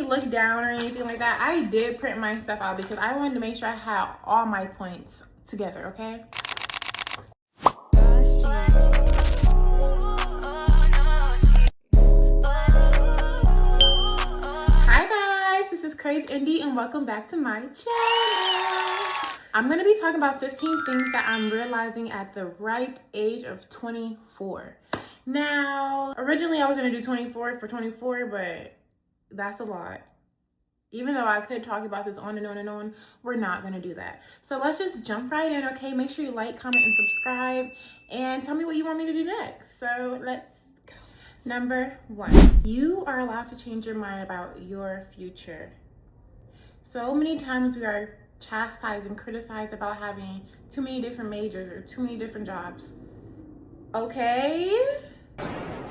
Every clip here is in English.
look down or anything like that. I did print my stuff out because I wanted to make sure I had all my points together, okay? Hi guys, this is Krave Indie and welcome back to my channel. I'm going to be talking about 15 things that I'm realizing at the ripe age of 24. Now, originally I was going to do 24 for 24, but that's a lot. Even though I could talk about this on and on and on, we're not going to do that. So let's just jump right in, okay? Make sure you like, comment, and subscribe, and tell me what you want me to do next. So let's go. Number 1, you are allowed to change your mind about your future. So many times we are chastised and criticized about having too many different majors or too many different jobs. Okay?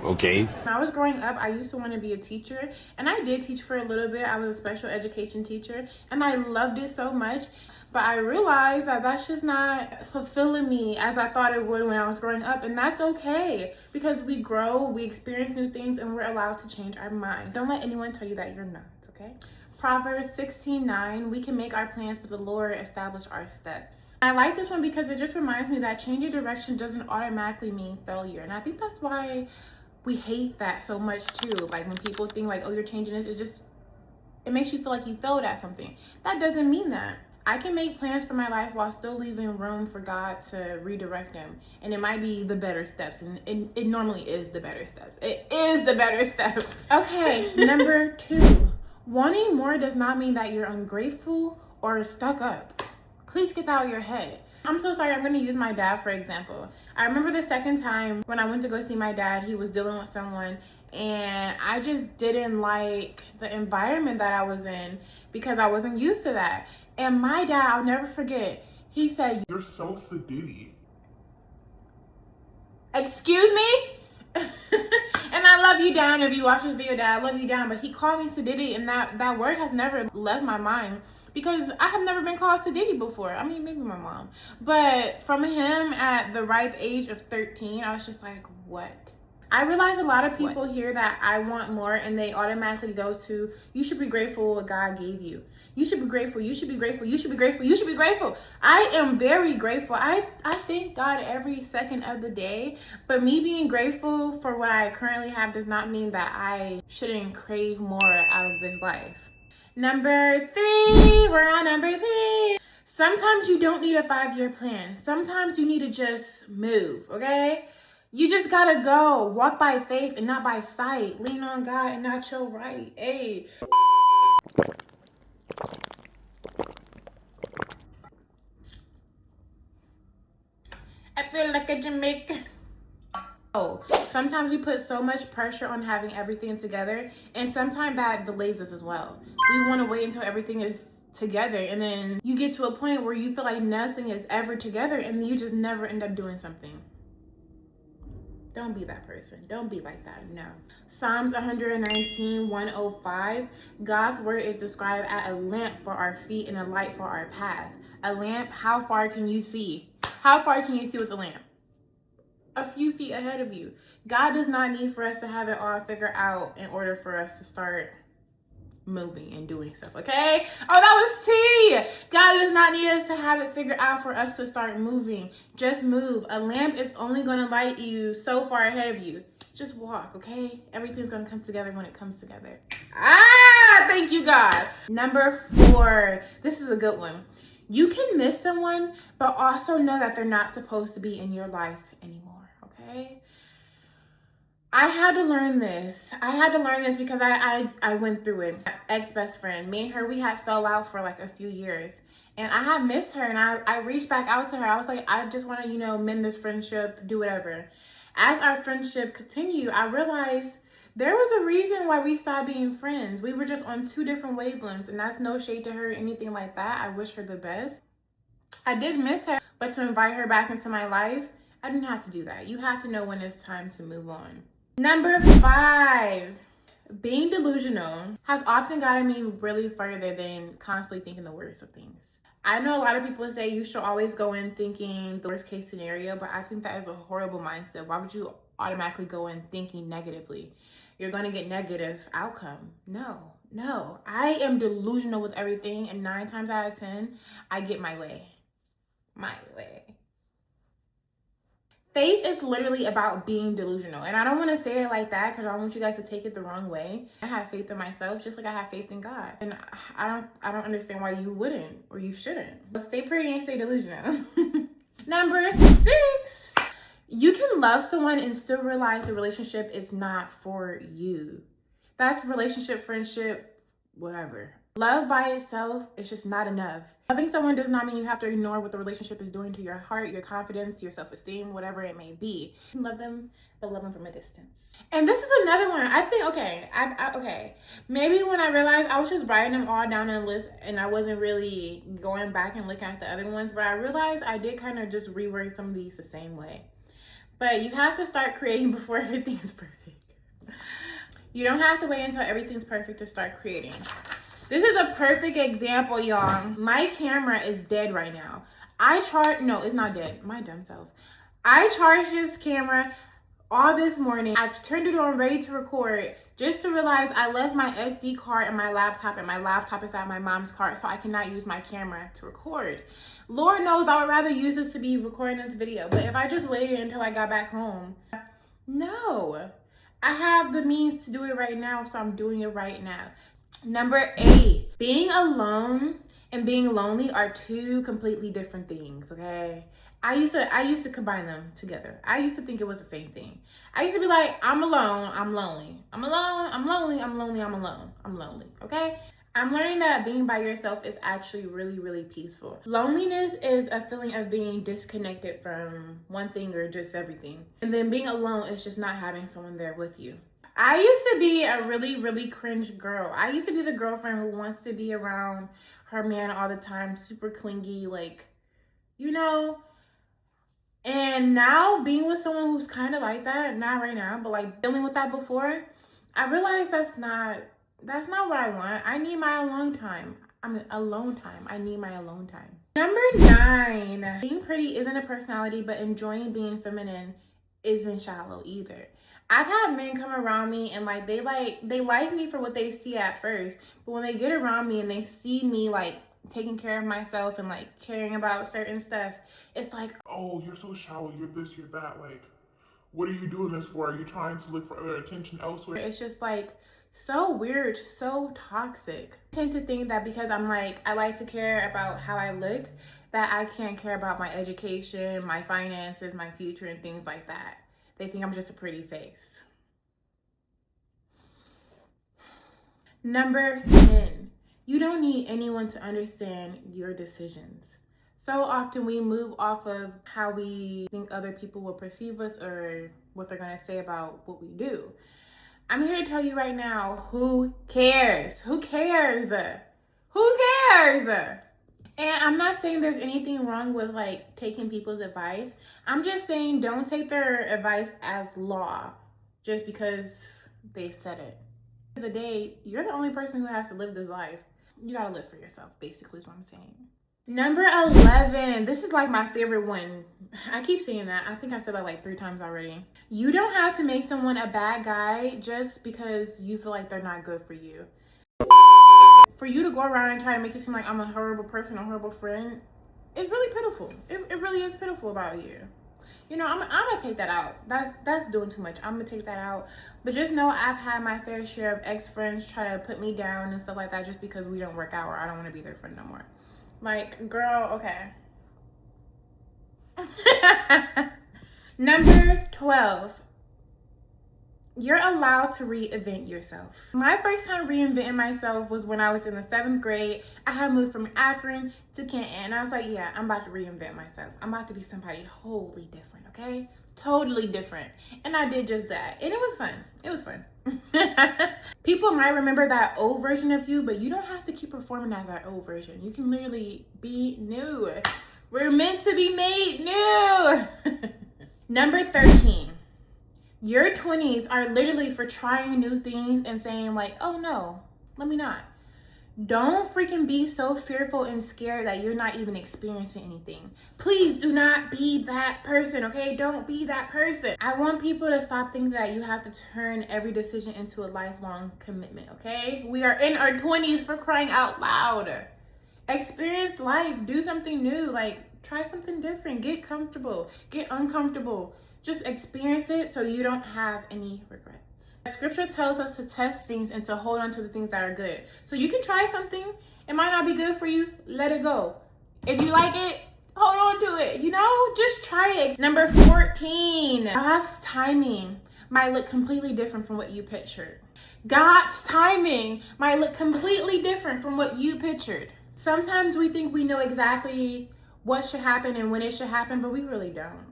Okay. When I was growing up, I used to want to be a teacher, and I did teach for a little bit. I was a special education teacher, and I loved it so much. But I realized that that's just not fulfilling me as I thought it would when I was growing up, and that's okay because we grow, we experience new things, and we're allowed to change our minds. Don't let anyone tell you that you're not, okay? Proverbs 16:9, we can make our plans, but the Lord establish our steps. I like this one because it just reminds me that changing direction doesn't automatically mean failure, and I think that's why we hate that so much too. Like when people think like, oh, you're changing this, it makes you feel like you failed at something. That doesn't mean that. I can make plans for my life while still leaving room for God to redirect them. And it might be the better steps. And it normally is the better steps. It is the better step. Okay, number 2. Wanting more does not mean that you're ungrateful or stuck up. Please get that out of your head. I'm so sorry, I'm gonna use my dad for example. I remember the second time when I went to go see my dad, he was dealing with someone and I just didn't like the environment that I was in because I wasn't used to that. And my dad, I'll never forget, he said, "You're so sedity." Excuse me? And I love you down if you watch this video, Dad. I love you down. But he called me sedity, and that word has never left my mind because I have never been called sedity before. I mean, maybe my mom. But from him at the ripe age of 13, I was just like, what? I realize a lot of people hear that I want more and they automatically go to, you should be grateful what God gave you. You should be grateful. You should be grateful. You should be grateful. You should be grateful. I am very grateful. I thank God every second of the day. But me being grateful for what I currently have does not mean that I shouldn't crave more out of this life. Number 3. We're on number 3. Sometimes you don't need a 5-year plan. Sometimes you need to just move, okay? You just gotta go. Walk by faith and not by sight. Lean on God and not your right. Hey. I feel like a Jamaican. Oh, sometimes we put so much pressure on having everything together, and sometimes that delays us as well. We want to wait until everything is together, and then you get to a point where you feel like nothing is ever together, and you just never end up doing something. Don't be that person. Don't be like that. No. Psalms 119:105. God's word is described as a lamp for our feet and a light for our path. A lamp, how far can you see? How far can you see with a lamp? A few feet ahead of you. God does not need for us to have it all figured out in order for us to start moving and doing stuff, okay? Oh, that was tea. God does not need us to have it figured out for us to start moving. Just move. A lamp is only going to light you so far ahead of you. Just walk, okay? Everything's going to come together when it comes together. Thank you, God. Number 4. This is a good one. You can miss someone, but also know that they're not supposed to be in your life anymore, okay? I had to learn this. Because I went through it. My ex-best friend, me and her, we had fell out for like a few years. And I had missed her, and I reached back out to her. I was like, I just want to, mend this friendship, do whatever. As our friendship continued, I realized there was a reason why we stopped being friends. We were just on 2 different wavelengths, and that's no shade to her or anything like that. I wish her the best. I did miss her, but to invite her back into my life, I didn't have to do that. You have to know when it's time to move on. Number 5, being delusional has often gotten me really further than constantly thinking the worst of things. I know a lot of people say you should always go in thinking the worst case scenario, but I think that is a horrible mindset. Why would you automatically go in thinking negatively? you're going to get negative outcome. No. I am delusional with everything, and 9 times out of 10, I get my way. My way. Faith is literally about being delusional. And I don't want to say it like that because I don't want you guys to take it the wrong way. I have faith in myself just like I have faith in God. And I don't understand why you wouldn't or you shouldn't. But stay pretty and stay delusional. Number 6. You can love someone and still realize the relationship is not for you. That's relationship, friendship, whatever. Love by itself is just not enough. Loving someone does not mean you have to ignore what the relationship is doing to your heart, your confidence, your self-esteem, whatever it may be. You can love them, but love them from a distance. And this is another one. I think, okay, maybe when I realized I was just writing them all down in a list and I wasn't really going back and looking at the other ones, but I realized I did kind of just reword some of these the same way. But you have to start creating before everything is perfect. You don't have to wait until everything's perfect to start creating. This is a perfect example, y'all. My camera is dead right now. No, it's not dead. My dumb self. I charged this camera all this morning. I turned it on ready to record just to realize I left my SD card in my laptop and my laptop is at my mom's car, so I cannot use my camera to record. Lord knows I would rather use this to be recording this video, but if I just waited until I got back home, no. I have the means to do it right now, so I'm doing it right now. Number 8, being alone and being lonely are 2 completely different things, okay? I used to combine them together. I used to think it was the same thing. I used to be like, I'm alone, I'm lonely. I'm alone, I'm lonely, I'm lonely, I'm alone. I'm lonely, okay? I'm learning that being by yourself is actually really, really peaceful. Loneliness is a feeling of being disconnected from one thing or just everything. And then being alone is just not having someone there with you. I used to be a really, really cringe girl. I used to be the girlfriend who wants to be around her man all the time, super clingy, like, you know. And now being with someone who's kind of like that, not right now, but like dealing with that before, I realized that's not what I want. I need my alone time. Alone time. I need my alone time. Number 9, being pretty isn't a personality, but enjoying being feminine isn't shallow either. I've had men come around me and they like me for what they see at first, but when they get around me and they see me like taking care of myself and like caring about certain stuff, it's like, oh, you're so shallow, you're this, you're that, like, what are you doing this for? Are you trying to look for other attention elsewhere? It's just like so weird, so toxic. I tend to think that because I like to care about how I look, that I can't care about my education, my finances, my future, and things like that. They think I'm just a pretty face. Number 10, you don't need anyone to understand your decisions. So often we move off of how we think other people will perceive us or what they're gonna say about what we do. I'm here to tell you right now, who cares? Who cares? Who cares? And I'm not saying there's anything wrong with like taking people's advice. I'm just saying don't take their advice as law just because they said it. At the end of the day, you're the only person who has to live this life. You gotta live for yourself, basically is what I'm saying. Number 11, this is like my favorite one. I keep saying that. I think I said that like 3 times already. You don't have to make someone a bad guy just because you feel like they're not good for you. For you to go around and try to make it seem like I'm a horrible person, a horrible friend, it's really pitiful. It really is pitiful about you. You know, I'm gonna take that out. That's doing too much. I'm gonna take that out. But just know I've had my fair share of ex-friends try to put me down and stuff like that just because we don't work out or I don't want to be their friend no more. Like, girl, okay. Number 12. You're allowed to reinvent yourself. My first time reinventing myself was when I was in the 7th grade. I had moved from Akron to Canton. And I was like, yeah, I'm about to reinvent myself. I'm about to be somebody wholly different, okay? Totally different. And I did just that. And it was fun. It was fun. People might remember that old version of you, but you don't have to keep performing as that old version. You can literally be new. We're meant to be made new. Number 13. Your 20s are literally for trying new things and saying like, oh no, let me not. Don't freaking be so fearful and scared that you're not even experiencing anything. Please do not be that person, okay? Don't be that person. I want people to stop thinking that you have to turn every decision into a lifelong commitment, okay? We are in our 20s, for crying out loud. Experience life, do something new, like try something different, get comfortable, get uncomfortable. Just experience it so you don't have any regrets. Scripture tells us to test things and to hold on to the things that are good. So you can try something. It might not be good for you. Let it go. If you like it, hold on to it. You know, just try it. Number 14. God's timing might look completely different from what you pictured. God's timing might look completely different from what you pictured. Sometimes we think we know exactly what should happen and when it should happen, but we really don't.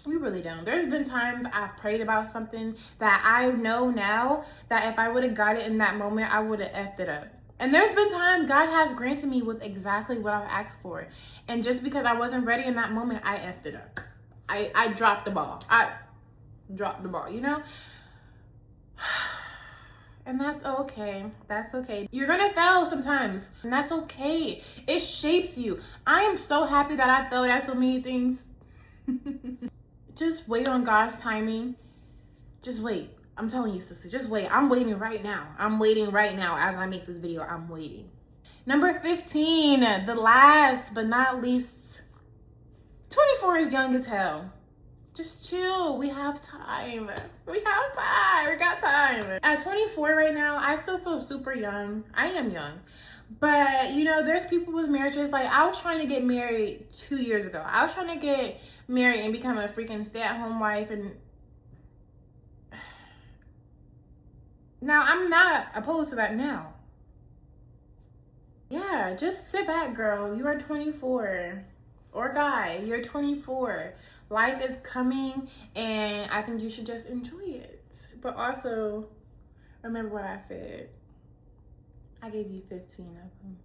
We really don't. There's been times I've prayed about something that I know now that if I would have got it in that moment, I would have effed it up. And there's been times God has granted me with exactly what I've asked for. And just because I wasn't ready in that moment, I effed it up. I dropped the ball. I dropped the ball, you know? And that's okay. That's okay. You're gonna fail sometimes, and that's okay. It shapes you. I am so happy that I failed at so many things. Just wait on God's timing. Just wait. I'm telling you, sister, just wait. I'm waiting right now. I'm waiting right now as I make this video. I'm waiting. Number 15, the last but not least, 24 is young as hell. Just chill. We have time. We have time. We got time. At 24 right now, I still feel super young. I am young. But, you know, there's people with marriages. Like, I was trying to get married 2 years ago. I was trying to get married and become a freaking stay-at-home wife. And now I'm not opposed to that now. Yeah, just sit back, girl. You are 24. Or guy, you're 24. Life is coming, and I think you should just enjoy it. But also, remember what I said. I gave you 15 of them.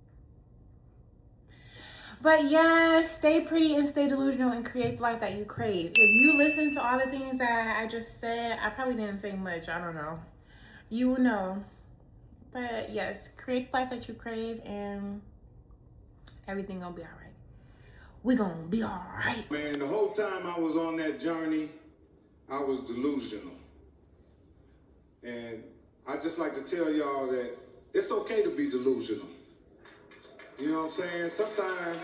But yeah, stay pretty and stay delusional and create the life that you crave. If you listen to all the things that I just said, I probably didn't say much. I don't know. You will know. But yes, create the life that you crave, and everything gonna be all right. We gonna be all right. Man, the whole time I was on that journey, I was delusional. And I just like to tell y'all that it's okay to be delusional. You know what I'm saying? Sometimes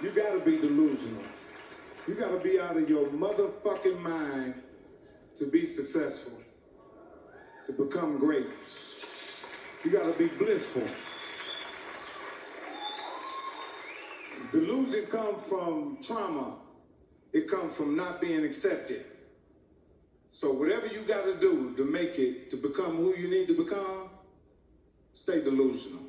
you gotta be delusional. You gotta be out of your motherfucking mind to be successful, to become great. You gotta be blissful. Delusion comes from trauma. It comes from not being accepted. So whatever you got to do to make it, to become who you need to become, stay delusional.